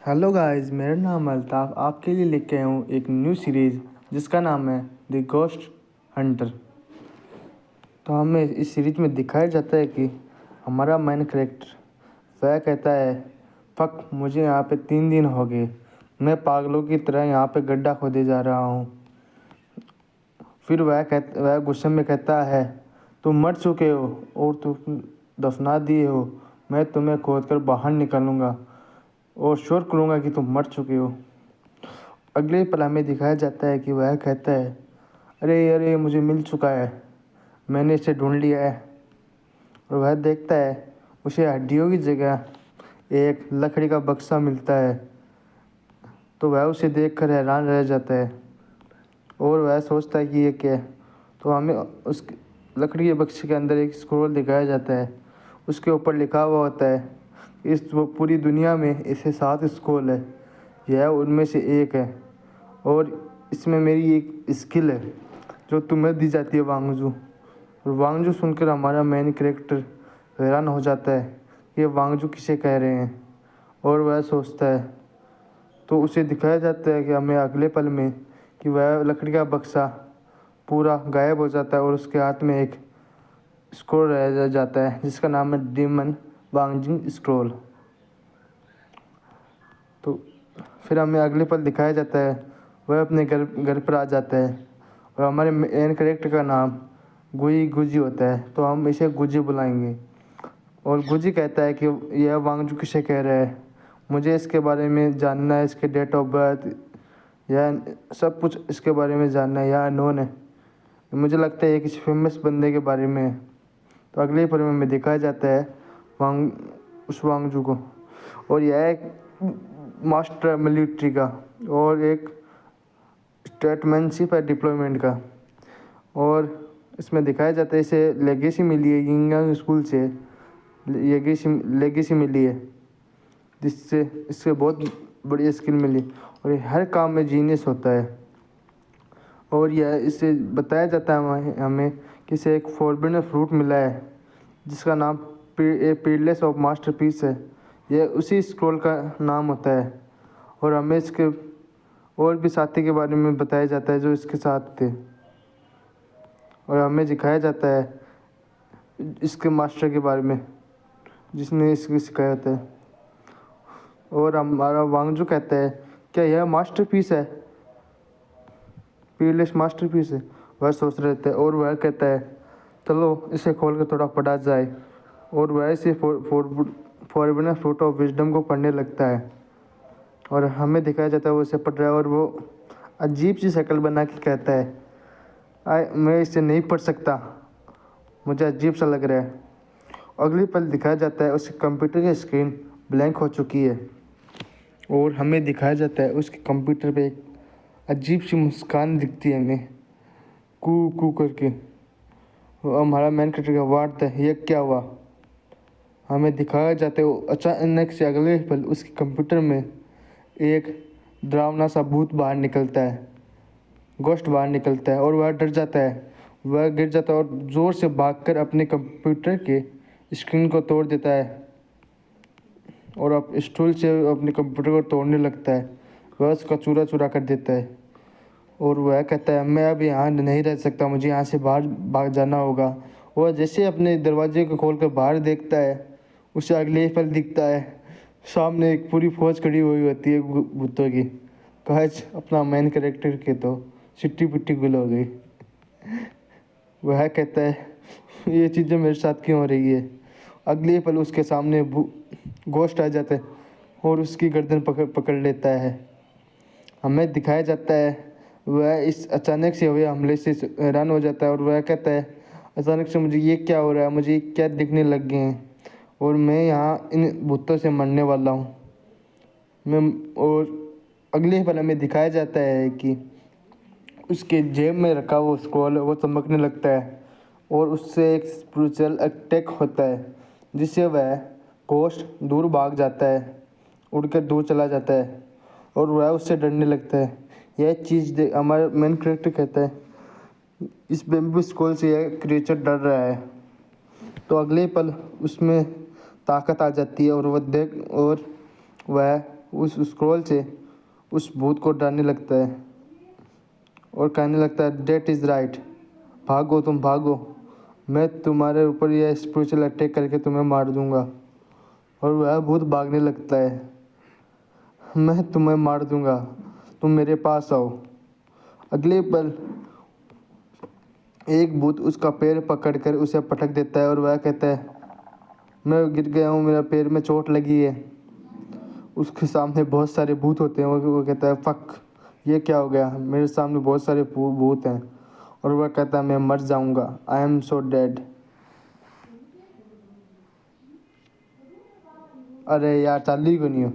Hello guys, मेरा नाम अल्ताफ़ आपके लिए लेके आया हूँ एक न्यू सीरीज़ जिसका नाम है द घोस्ट हंटर। तो हमें इस सीरीज में दिखाया जाता है कि हमारा मेन कैरेक्टर वह कहता है, फक मुझे यहाँ पे 3 दिन हो गए, मैं पागलों की तरह यहाँ पे गड्ढा खोदे जा रहा हूँ। फिर वह गुस्से में कहता है, तुम मर चुके हो और तुम दफना दिए हो, मैं तुम्हें खोद कर बाहर निकालूंगा और श्योर करूँगा कि तुम मर चुके हो। अगले पल हमें दिखाया जाता है कि वह कहता है, अरे अरे मुझे मिल चुका है, मैंने इसे ढूंढ लिया है। और वह देखता है उसे हड्डियों की जगह एक लकड़ी का बक्सा मिलता है। तो वह उसे देखकर हैरान रह जाता है और वह सोचता है कि ये क्या है। तो हमें उस लकड़ी के बक्से के अंदर एक स्क्रॉल दिखाया जाता है। उसके ऊपर लिखा हुआ होता है, इस पूरी दुनिया में ऐसे 7 स्क्रॉल है, यह उनमें से एक है और इसमें मेरी एक स्किल है जो तुम्हें दी जाती है वांगजू। और वांगजू सुनकर हमारा मेन कैरेक्टर हैरान हो जाता है कि ये वांगजू किसे कह रहे हैं और वह सोचता है। तो उसे दिखाया जाता है कि हमें अगले पल में कि वह लकड़ी का बक्सा पूरा गायब हो जाता है और उसके हाथ में एक स्क्रोल रह जाता है जिसका नाम है डीमन वांगजिंग स्क्रोल। तो फिर हमें अगले पल दिखाया जाता है वह अपने घर पर आ जाता है और हमारे मेन कैरेक्टर का नाम गुई गुजी होता है, तो हम इसे गुजी बुलाएंगे। और गुजी कहता है कि यह वांगजू किसे कह रहा है, मुझे इसके बारे में जानना है, इसके डेट ऑफ बर्थ या सब कुछ इसके बारे में जानना है, यह अननोन है। मुझे लगता है ये किसी फेमस बंदे के बारे में है। तो अगले पल में दिखाया जाता है उस वांगजू को, और यह एक मास्टर मिलिट्री का और एक स्टेटमैनशिप है डिप्लॉयमेंट का। और इसमें दिखाया जाता है इसे लेगेसी मिली है यिंगयांग स्कूल से, लेगेसी मिली है जिससे इससे बहुत बड़ी स्किल मिली और ये हर काम में जीनियस होता है। और यह इससे बताया जाता है हमें कि इसे एक फॉरबिडन फ्रूट मिला है जिसका नाम पीडलेस ऑफ मास्टरपीस है, यह उसी स्क्रॉल का नाम होता है। और हमें इसके और भी साथी के बारे में बताया जाता है जो इसके साथ थे, और हमें दिखाया जाता है इसके मास्टर के बारे में जिसने इसकी सिखाया होता है। और हमारा वांगजू कहता है, क्या यह मास्टरपीस है, पीडलेस मास्टरपीस है। वह सोच रहे थे और वह कहता है, चलो इसे खोल कर थोड़ा पढ़ा जाए। और वह इसे फॉरबिडन फ्रूट ऑफ विजडम को पढ़ने लगता है और हमें दिखाया जाता है वो इसे पढ़ रहा है और वो अजीब सी शक्ल बना के कहता है, मैं इसे नहीं पढ़ सकता, मुझे अजीब सा लग रहा है। अगले पल दिखाया जाता है उसके कंप्यूटर की स्क्रीन ब्लैंक हो चुकी है और हमें दिखाया जाता है उसके कंप्यूटर पे एक अजीब सी मुस्कान दिखती है हमें, कू कू करके। हमारा मैन कैरेक्टर का वार्ड था, ये क्या हुआ। हमें दिखाया जाता है अचानक से अगले पल उसके कंप्यूटर में एक डरावना सा भूत बाहर निकलता है, घोस्ट बाहर निकलता है और वह डर जाता है। वह गिर जाता है और ज़ोर से भागकर अपने कंप्यूटर के स्क्रीन को तोड़ देता है और अब स्टूल से अपने कंप्यूटर को तोड़ने लगता है। वह उसका चूरा चूरा कर देता है और वह कहता है, मैं अब यहाँ नहीं रह सकता, मुझे यहाँ से बाहर भाग जाना होगा। वह जैसे अपने दरवाजे को खोलकर बाहर देखता है, उसे अगले पल दिखता है सामने एक पूरी फौज खड़ी हुई होती है भूतों की। काश अपना मेन कैरेक्टर के तो सिट्टी पिट्टी गुल हो गई। वह कहता है, ये चीज़ें मेरे साथ क्यों हो रही है। अगले पल उसके सामने घोस्ट आ जाता है और उसकी गर्दन पकड़ लेता है। हमें दिखाया जाता है वह इस अचानक से हुए हमले से हैरान हो जाता है और वह कहता है, अचानक से मुझे ये क्या हो रहा है, मुझे क्या दिखने लग गए हैं और मैं यहाँ इन भूतों से मरने वाला हूँ मैं। और अगले पल हमें दिखाया जाता है कि उसके जेब में रखा वो स्क्रॉल वो चमकने लगता है और उससे एक स्पिरिचुअल अटैक होता है जिससे वह घोस्ट दूर भाग जाता है, उड़कर दूर चला जाता है और वह उससे डरने लगता है। यह चीज़ देख हमारा मेन कैरेक्टर कहता है, इस बेम्बू स्क्रॉल से यह क्रिएचर डर रहा है। तो अगले पल उसमें ताकत आ जाती है और वह उस स्क्रॉल से उस भूत को डराने लगता है और कहने लगता है डेट इज़ राइट, भागो तुम भागो, मैं तुम्हारे ऊपर यह स्पिरिचुअल अटैक करके तुम्हें मार दूंगा। और वह भूत भागने लगता है, मैं तुम्हें मार दूंगा, तुम मेरे पास आओ। अगले पल एक भूत उसका पैर पकड़कर उसे पटक देता है और वह कहता है मैं गिर गया हूँ, मेरा पैर में चोट लगी है। उसके सामने बहुत सारे भूत होते हैं, वो कहता है फक, ये क्या हो गया, मेरे सामने बहुत सारे भूत हैं। और वह कहता है मैं मर जाऊंगा, आई एम सो डेड। अरे यार चालू ही क्यों नहीं हो।